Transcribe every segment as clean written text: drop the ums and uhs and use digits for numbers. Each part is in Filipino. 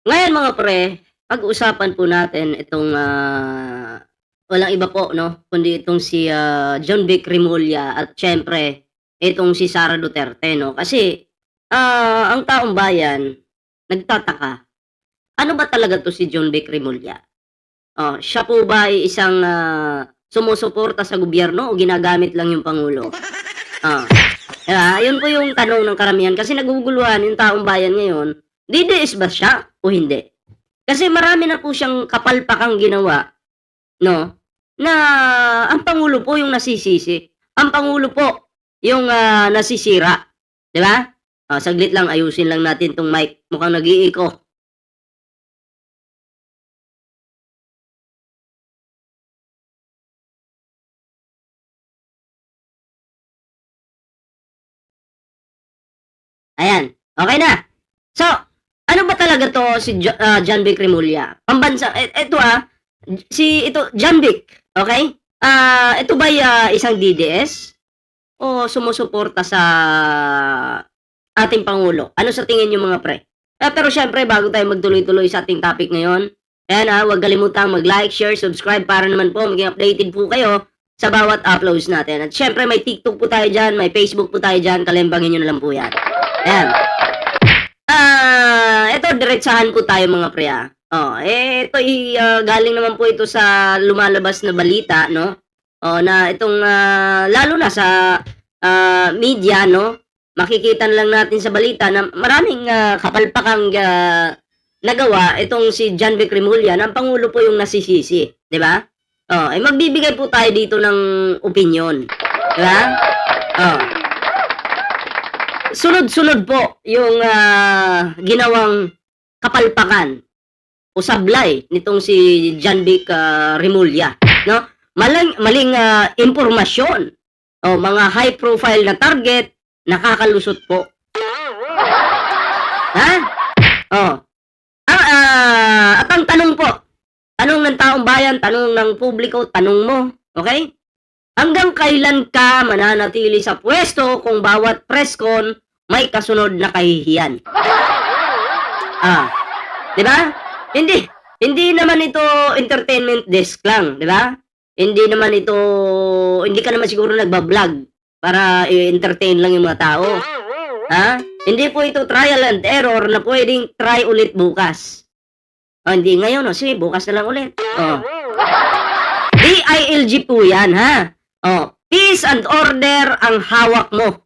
Ngayon mga pre, pag-uusapan po natin itong, walang iba po 'no, kundi itong si, John Vic Rimulya at siyempre itong si Sara Duterte 'no. Kasi, ang taong bayan nagtataka, ano ba talaga 'to si John Vic Rimulya? Oh, siya po ba ay isang, sumusuporta sa gobyerno o ginagamit lang yung pangulo? Oh, 'di ba? Yun po yung tanong ng karamihan kasi naguguluhan yung taong bayan ngayon, DDS ba siya o hindi? Kasi marami na po siyang kapalpakang ginawa 'no, na ang pangulo po yung nasisisi. Ang pangulo po yung, nasisira, 'di ba? Saglit lang ayusin lang natin 'tong mic, mukhang nag-i-echo. Ayan, okey na. So, ano ba talaga 'to si John Vic Rimulya? Pambansa eto, si ito John Vic, okey? Ito ba'y, isang DDS o sumusuporta sa ating pangulo? Ano sa tingin niyo mga pre? Pero siyempre bago tayo magtuloy-tuloy sa ating topic ngayon, ayan, huwag kalimutang mag-like, share, subscribe para naman po maging updated po kayo sa bawat uploads natin. At siyempre may TikTok po tayo diyan, may Facebook po tayo diyan, kalimbangin niyo na lang po 'yan. Ayan. Eto diretsahan po tayo mga pre, ito galing naman po ito sa lumalabas na balita 'no, na itong, lalo na sa, media 'no, makikita na lang natin sa balita na maraming, kapalpakang, nagawa itong si John Vic Rimulya na ang pangulo po yung nasisisi, 'di ba? Magbibigay po tayo dito ng opinyon, 'di ba? Oh. Sunod-sunod po yung, ginawang kapalpakan o sablay nitong si John Vic, Rimulya 'no. Maling, impormasyon o mga high profile na target, nakakalusot po. Ha? Oh, at ang tanong po, tanong ng taong bayan, tanong ng publiko, tanong mo, okay? Hanggang kailan ka mananatili sa pwesto kung bawat press con may kasunod na kahihiyan? Ah, 'di ba? Hindi hindi naman ito entertainment desk lang, 'di ba? Hindi ka naman siguro nagba-vlog para i-entertain lang yung mga tao, ha? Hindi po ito trial and error na puwedeng try ulit bukas. Hindi ngayon, sige bukas na lang ulit. DILG po 'yan, ha? Peace and order ang hawak mo.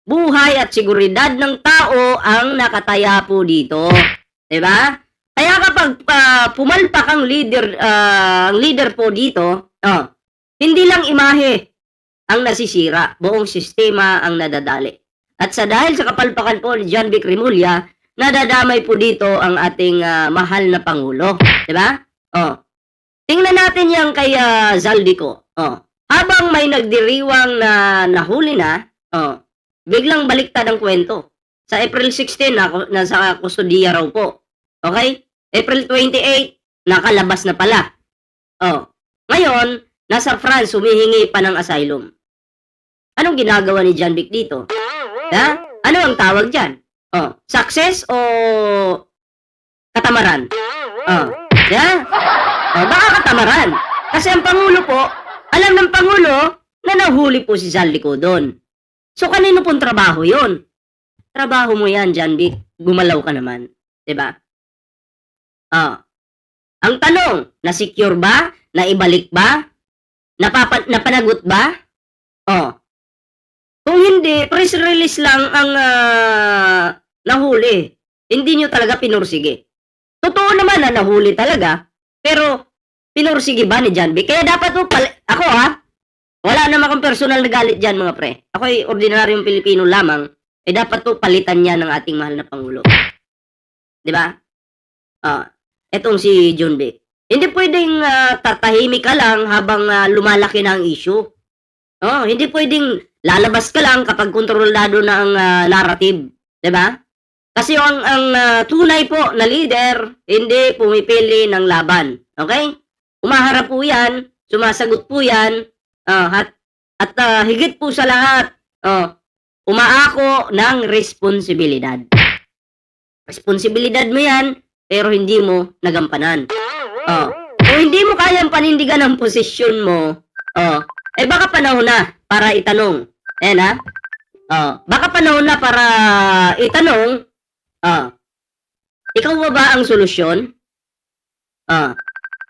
Buhay at seguridad ng tao ang nakataya po dito, 'di ba? Kaya kapag, pumalpak ang leader po dito, hindi lang imahe ang nasisira, buong sistema ang nadadali. At dahil sa kapalpakan po ni John Vic Rimulya, nadadamay po dito ang ating, mahal na pangulo, 'di ba? Tingnan natin 'yang kay, Zaldico, habang may nagdiriwang na nahuli na, biglang baliktad ang kwento. Sa April 16 nasa kustodiya raw po, okay? April 28 nakalabas na pala. Ngayon nasa France humihingi pa ng asylum. Anong ginagawa ni John Vic dito? Ha? Ano ang tawag diyan? Success o katamaran? Oh, 'di ba? Baka katamaran. Kasi ang pangulo po, alam ng pangulo na nahuli po si Zaldico doon. So kanino pong trabaho 'yon? Trabaho mo 'yan, John Vic. Gumalaw ka naman, 'di ba? Ang tanong, na-secure ba? Naibalik ba? Napanagot ba? Oh, kung hindi, press release lang ang, nahuli. Hindi niyo talaga pinursige. Totoo naman na nahuli talaga, pero pinursige ba ni John Vic? Kaya dapat po ako wala naman akong personal na galit diyan mga pre. Ako'y ordinaryong Pilipino lamang, dapat po palitan niya ng ating mahal na pangulo. 'Di ba? Etong si John Vic. Hindi pwedeng, tatahimik ka lang habang, lumalaki na ang issue. Hindi pwedeng lalabas ka lang kapag kontrolado na ang, narrative, 'di ba? Kasi ang tunay po na leader, hindi pumipili ng laban, okay? Humaharap po 'yan, sumasagot po 'yan, at higit po sa lahat, umaako ng responsibilidad. Responsibilidad mo 'yan pero hindi mo nagampanan. Oh. Kung hindi mo kayang panindigan ang posisyon mo, baka panahon na para itanong. Ayan ha. Baka panahon na para itanong, ikaw ba ang solusyon?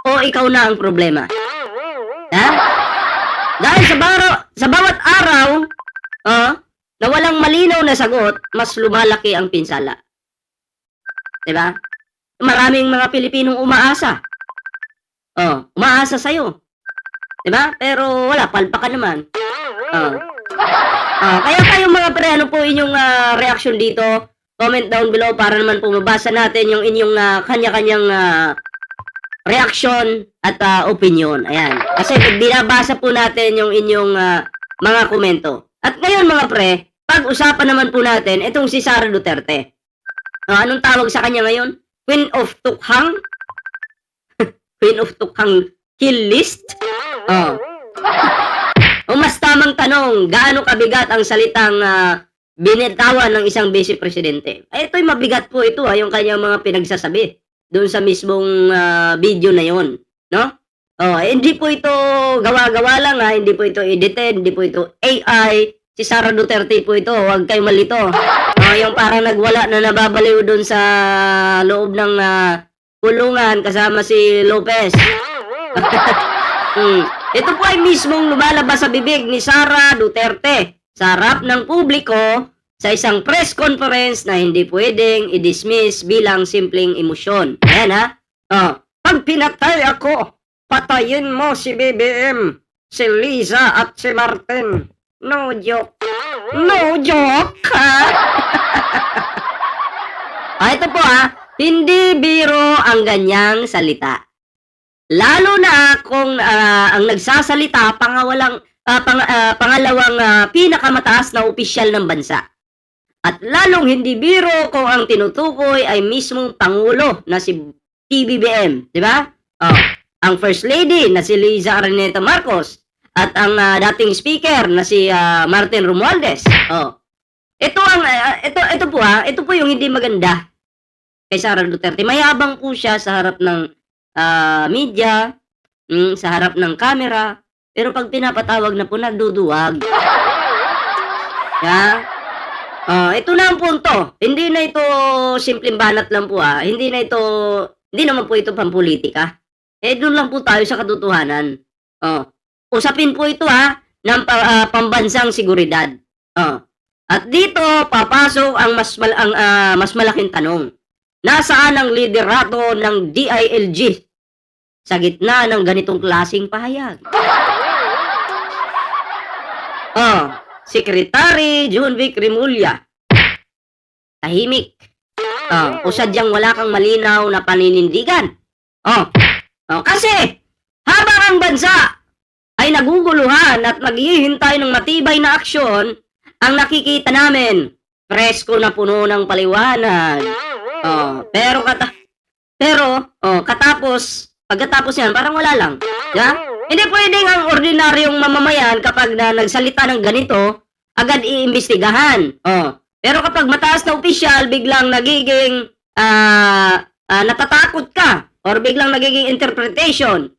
O ikaw na ang problema? Ha? Dahil sa bawat araw, na walang malinaw na sagot, mas lumalaki ang pinsala. Diba? Maraming mga Pilipinong umaasa. Umaasa sa'yo. Diba? Pero wala, palpakan naman. Kaya kayo mga pre, ano po inyong reaction dito? Comment down below para naman po mabasa natin yung inyong kanya-kanyang reaction at opinion. Ayan. Kasi binabasa po natin yung inyong mga komento. At ngayon mga pre, pag-usapan naman po natin itong si Sara Duterte. Anong tawag sa kanya ngayon? Queen of Tukhang? Queen of Tukhang kill list? O mas tamang tanong, gaano kabigat ang salitang binitawan ng isang vice presidente? Ito'y mabigat po ito, yung kanyang mga pinagsasabi doon sa mismong video na yon, no? Hindi po ito gawa-gawa lang hindi po ito edited, hindi po ito AI. Si Sara Duterte po ito, huwag kayong malito. Yung parang nagwala na nababaliw doon sa loob ng kulungan kasama si Lopez. Ito po ay mismong lumalabas sa bibig ni Sara Duterte sa harap ng publiko sa isang press conference na hindi pwedeng i-dismiss bilang simpleng emosyon. Ayan ha. Pag pinatay ako, patayin mo si BBM, si Liza at si Martin. No joke. No joke, ha? Ito po hindi biro ang ganyang salita. Lalo na kung ang nagsasalita pangalawang pinakamataas na opisyal ng bansa. At lalong hindi biro kung ang tinutukoy ay mismong Pangulo na si PBBM, di ba? Ang First Lady na si Liza Araneta Marcos at ang dating speaker na si Martin Romualdez. Ito po yung hindi maganda kay Sara Duterte. Mayabang po siya sa harap ng media, sa harap ng camera, pero pag pinapatawag na po, nagduduwag. Ito na ang punto. Hindi na ito simpleng banat lang po Hindi naman po ito pampolitika. Doon lang po tayo sa katotohanan. Usapin po ito ng pambansang seguridad. At dito papasok ang mas malaking tanong. Nasaan ang liderato ng DILG sa gitna ng ganitong klaseng pahayag? Secretary John Vic Remulla, tahimik. O sadyang wala kang malinaw na paninindigan. Kasi habang ang bansa ay naguguluhan at naghihintay ng matibay na aksyon, ang nakikita namin, presko na puno ng paliwanag. Pagkatapos yan, parang wala lang. Hindi pwedeng ang ordinaryong mamamayan kapag nagsalita ng ganito, agad iimbestigahan. Pero kapag mataas na opisyal, biglang nagiging natatakot ka or biglang nagiging interpretation.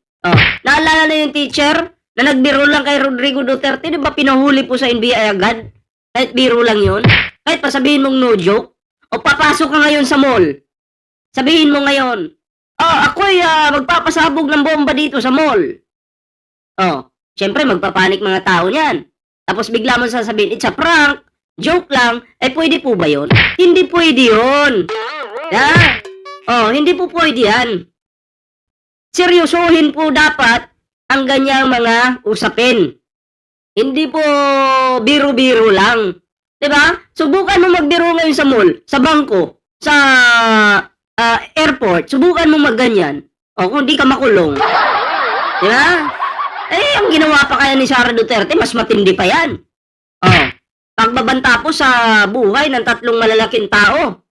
Naalala na yung teacher na nagbiro lang kay Rodrigo Duterte, di ba pinahuli po sa NBI agad? Kahit biro lang yun. Kahit pa sabihin mong no joke. O papasok ka ngayon sa mall. Sabihin mo ngayon, ako'y magpapasabog ng bomba dito sa mall. Siyempre magpapanik mga tao niyan. Tapos bigla mo sasabihin, it's a prank, joke lang, pwede po ba yun? Hindi pwede yun. Hindi po pwede yan. Seryosohin po dapat ang ganyang mga usapin. Hindi po biro-biro lang. Diba? Subukan mo magbiro ngayon sa mall, sa bangko, sa airport. Subukan mo magganyan. Kung di ka makulong. Diba? Ang ginawa pa kaya ni Sara Duterte, mas matindi pa yan. Pagbabanta po sa buhay ng 3 malalaking tao.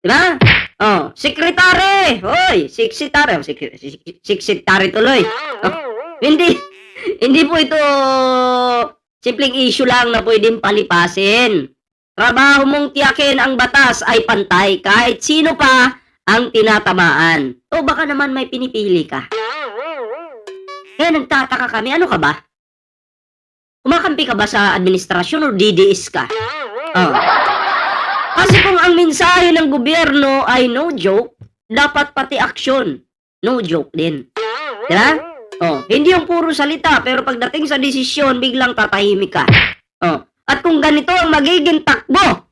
Diba? Sekretary! Hoy! Sekretary tuloy. Hindi po ito simpleng issue lang na pwedeng palipasin. Trabaho mong tiyakin ang batas ay pantay kahit sino pa ang tinatamaan. O baka naman may pinipili ka. Kaya nagtataka kami, ano ka ba? Kumakampi ka ba sa administrasyon o DDS ka? Oh. Kasi kung ang mensahe ng gobyerno ay no joke, dapat pati aksyon no joke din. Diba? Oh, hindi yung puro salita, pero pagdating sa desisyon, biglang tatahimik ka. Oh. At kung ganito ang magiging takbo,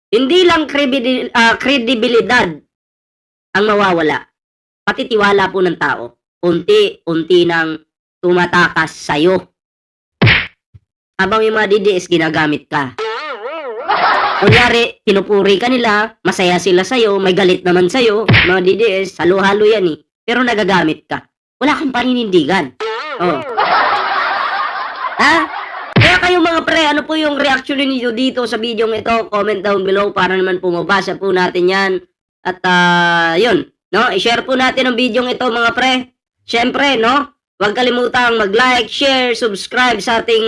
hindi lang kredibilidad ang mawawala, pati tiwala po ng tao. Unti-unti nang tumatakas sa'yo. Habang yung mga DDS ginagamit ka. Kunyari, pinupuri ka nila, masaya sila sa'yo, may galit naman sa'yo, mga DDS, halo-halo yan eh. Pero nagagamit ka. Wala kang paninindigan. Oh. Ha? Kaya kayo mga pre, ano po yung reaction niyo dito sa video ito? Comment down below para naman po mabasa po natin yan. At yun, no? I-share po natin ang video ito mga pre. Siyempre, no? Huwag kalimutang mag-like, share, subscribe sa ating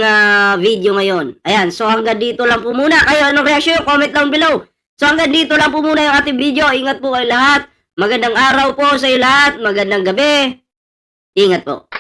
video ngayon. Ayan, so hanggang dito lang po muna. Kayo, anong reaction? Comment down below. So hanggang dito lang po muna yung ating video. Ingat po kayo lahat. Magandang araw po sa iyo lahat. Magandang gabi. Ingat po.